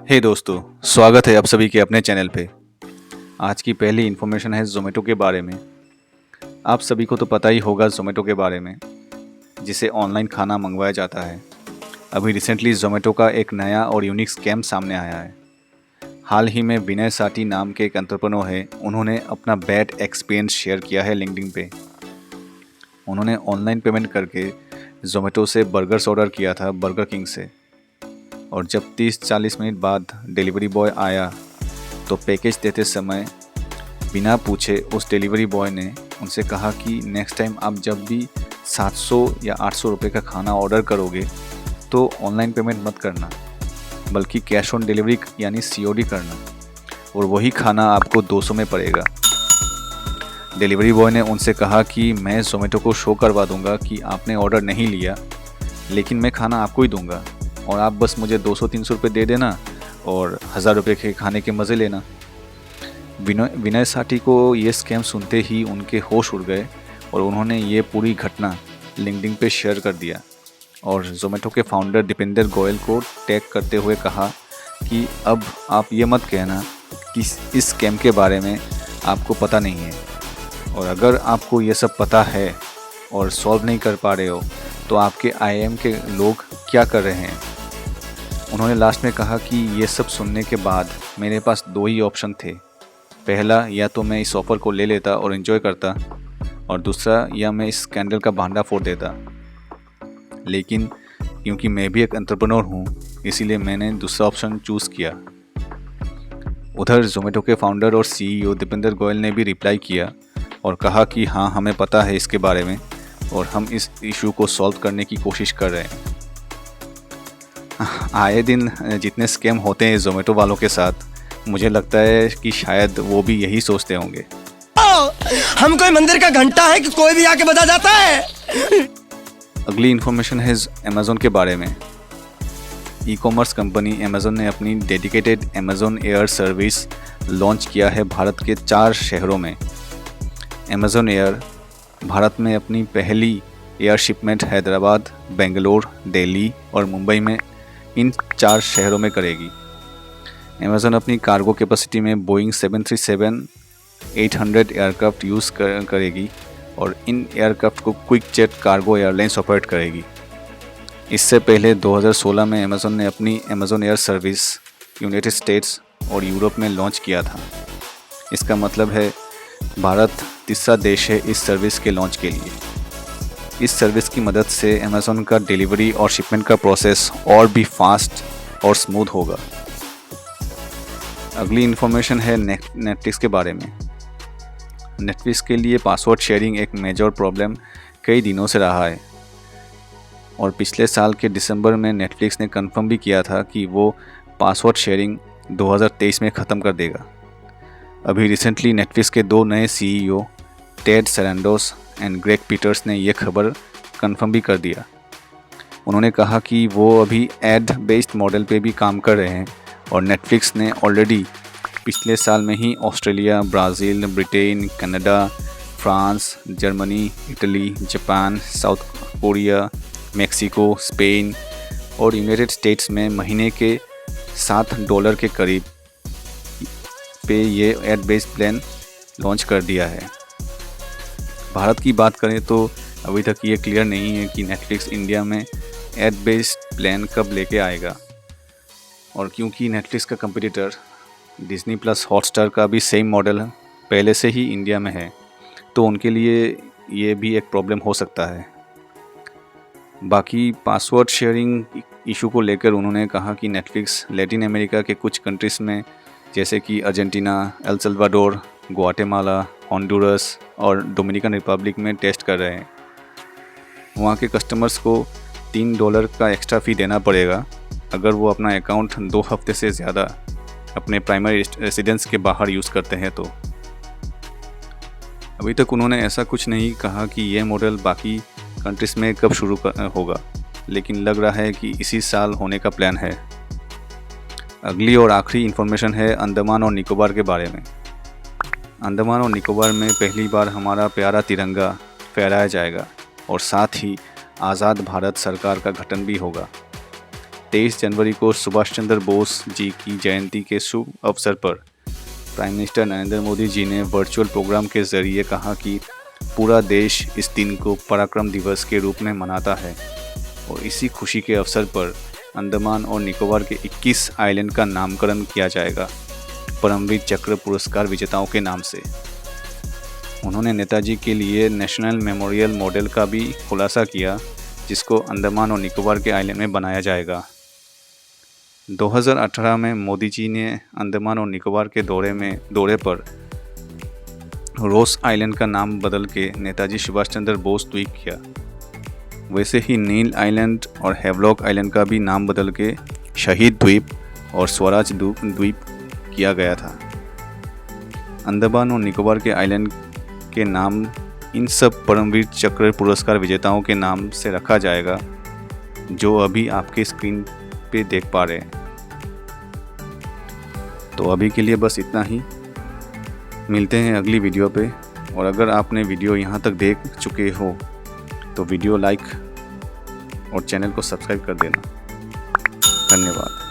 हे दोस्तों, स्वागत है आप सभी के अपने चैनल पे। आज की पहली इन्फॉर्मेशन है ज़ोमैटो के बारे में। आप सभी को तो पता ही होगा ज़ोमैटो के बारे में, जिसे ऑनलाइन खाना मंगवाया जाता है। अभी रिसेंटली ज़ोमैटो का एक नया और यूनिक स्कैम सामने आया है। हाल ही में विनय साटी नाम के एक एंटरप्रेन्योर है, उन्होंने अपना बैड एक्सपीरियंस शेयर किया है लिंक्डइन पे। उन्होंने ऑनलाइन पेमेंट करके ज़ोमैटो से बर्गर्स ऑर्डर किया था बर्गर किंग से, और जब 30-40 मिनट बाद डिलीवरी बॉय आया तो पैकेज देते समय बिना पूछे उस डिलीवरी बॉय ने उनसे कहा कि नेक्स्ट टाइम आप जब भी 700 या 800 रुपये का खाना ऑर्डर करोगे तो ऑनलाइन पेमेंट मत करना, बल्कि कैश ऑन डिलीवरी यानी COD करना, और वही खाना आपको 200 में पड़ेगा। डिलीवरी बॉय ने उनसे कहा कि मैं ज़ोमैटो को शो करवा दूंगा कि आपने ऑर्डर नहीं लिया, लेकिन मैं खाना आपको ही दूंगा और आप बस मुझे 200-300 रुपये दे देना और 1000 रुपये के खाने के मज़े लेना। विनय साटी को ये स्कैम सुनते ही उनके होश उड़ गए और उन्होंने ये पूरी घटना लिंक्डइन पे शेयर कर दिया और ज़ोमैटो के फाउंडर दीपेंद्र गोयल को टैग करते हुए कहा कि अब आप ये मत कहना कि इस स्कैम के बारे में आपको पता नहीं है, और अगर आपको ये सब पता है और सॉल्व नहीं कर पा रहे हो तो आपके IIM के लोग क्या कर रहे हैं। उन्होंने लास्ट में कहा कि ये सब सुनने के बाद मेरे पास 2 ही ऑप्शन थे। पहला, या तो मैं इस ऑफ़र को ले लेता और एंजॉय करता, और दूसरा, या मैं इस स्कैंडल का भांडा फोड़ देता। लेकिन क्योंकि मैं भी एक एंटरप्रेन्योर हूँ, इसीलिए मैंने दूसरा ऑप्शन चूज़ किया। उधर ज़ोमैटो के फाउंडर और CEO दीपेंद्र गोयल ने भी रिप्लाई किया और कहा कि हाँ, हमें पता है इसके बारे में और हम इस इशू को सॉल्व करने की कोशिश कर रहे हैं। आए दिन जितने स्कैम होते हैं ज़ोमैटो वालों के साथ, मुझे लगता है कि शायद वो भी यही सोचते होंगे। हम कोई मंदिर का घंटा है कि कोई भी आके बजा जाता है। अगली इन्फॉर्मेशन है अमेज़न के बारे में। ई-कॉमर्स कंपनी अमेज़न ने अपनी dedicated Amazon air service launch किया है भारत के 4 शहरों में। अमेज़न एयर भारत में अपनी पहली एयर शिपमेंट हैदराबाद, बेंगलोर, दिल्ली और मुंबई में इन 4 शहरों में करेगी। अमेज़न अपनी कार्गो कैपेसिटी में बोइंग 737-800 एयरक्राफ्ट यूज़ करेगी और इन एयरक्राफ्ट को quick jet cargo airlines operate करेगी। इससे पहले 2016 में अमेज़न ने अपनी Amazon air service United states और यूरोप में लॉन्च किया था। इसका मतलब है भारत तीसरा देश है इस सर्विस के लॉन्च के लिए। इस सर्विस की मदद से अमेज़न का डिलीवरी और शिपमेंट का प्रोसेस और भी फास्ट और स्मूथ होगा। अगली इन्फॉर्मेशन है नेटफ्लिक्स के बारे में। नेटफ्लिक्स के लिए पासवर्ड शेयरिंग एक मेजर प्रॉब्लम कई दिनों से रहा है, और पिछले साल के दिसंबर में नेटफ्लिक्स ने कंफर्म भी किया था कि वो पासवर्ड शेयरिंग 2023 में ख़त्म कर देगा। अभी रिसेंटली नेटफ्लिक्स के 2 नए CEO Ted Sarandos and Greg Peters ने यह खबर कंफर्म भी कर दिया। उन्होंने कहा कि वो अभी एड बेस्ड मॉडल पे भी काम कर रहे हैं, और नेटफ्लिक्स ने ऑलरेडी पिछले साल में ही Australia, Brazil, Britain, Canada, France, Germany, Italy, Japan, South Korea, Mexico, Spain और यूनाइटेड स्टेट्स में महीने के $7 के करीब पे ये एड बेस्ड प्लान लॉन्च कर दिया है। भारत की बात करें तो अभी तक ये क्लियर नहीं है कि नेटफ्लिक्स इंडिया में एड बेस्ड प्लान कब लेके आएगा, और क्योंकि नेटफ्लिक्स का कंपटीटर डिज़नी प्लस हॉटस्टार का भी सेम मॉडल पहले से ही इंडिया में है, तो उनके लिए ये भी एक प्रॉब्लम हो सकता है। बाकी पासवर्ड शेयरिंग इशू को लेकर उन्होंने कहा कि नेटफ्लिक्स लैटिन अमेरिका के कुछ कंट्रीज़ में, जैसे कि Argentina, El Salvador, Guatemala, Honduras और डोमिनिकन रिपब्लिक में टेस्ट कर रहे हैं। वहाँ के कस्टमर्स को $3 का एक्स्ट्रा फ़ी देना पड़ेगा अगर वो अपना अकाउंट 2 हफ्ते से ज़्यादा अपने प्राइमरी रेसिडेंस के बाहर यूज़ करते हैं तो। अभी तक उन्होंने ऐसा कुछ नहीं कहा कि यह मॉडल बाकी कंट्रीज़ में कब शुरू होगा, लेकिन लग रहा है कि इसी साल होने का प्लान है। अगली और आखिरी इन्फॉर्मेशन है अंडमान और निकोबार के बारे में। अंडमान और निकोबार में पहली बार हमारा प्यारा तिरंगा फहराया जाएगा और साथ ही आज़ाद भारत सरकार का गठन भी होगा। 23 जनवरी को सुभाष चंद्र बोस जी की जयंती के शुभ अवसर पर प्राइम मिनिस्टर नरेंद्र मोदी जी ने वर्चुअल प्रोग्राम के जरिए कहा कि पूरा देश इस दिन को पराक्रम दिवस के रूप में मनाता है और इसी खुशी के अवसर पर अंडमान और निकोबार के 21 आइलैंड का नामकरण किया जाएगा परमवीर चक्र पुरस्कार विजेताओं के नाम से। उन्होंने नेताजी के लिए नेशनल मेमोरियल मॉडल का भी खुलासा किया जिसको अंडमान और निकोबार के आइलैंड में बनाया जाएगा। 2018 में मोदी जी ने अंडमान और निकोबार के दौरे पर रोस आइलैंड का नाम बदल के नेताजी सुभाष चंद्र बोस द्वीप किया। वैसे ही नील आइलैंड और हैवलॉक आइलैंड का भी नाम बदल के शहीद द्वीप और स्वराज द्वीप किया गया था। अंडमान और निकोबार के आइलैंड के नाम इन सब परमवीर चक्र पुरस्कार विजेताओं के नाम से रखा जाएगा जो अभी आपके स्क्रीन पे देख पा रहे हैं। तो अभी के लिए बस इतना ही, मिलते हैं अगली वीडियो पे। और अगर आपने वीडियो यहाँ तक देख चुके हो तो वीडियो लाइक और चैनल को सब्सक्राइब कर देना। धन्यवाद।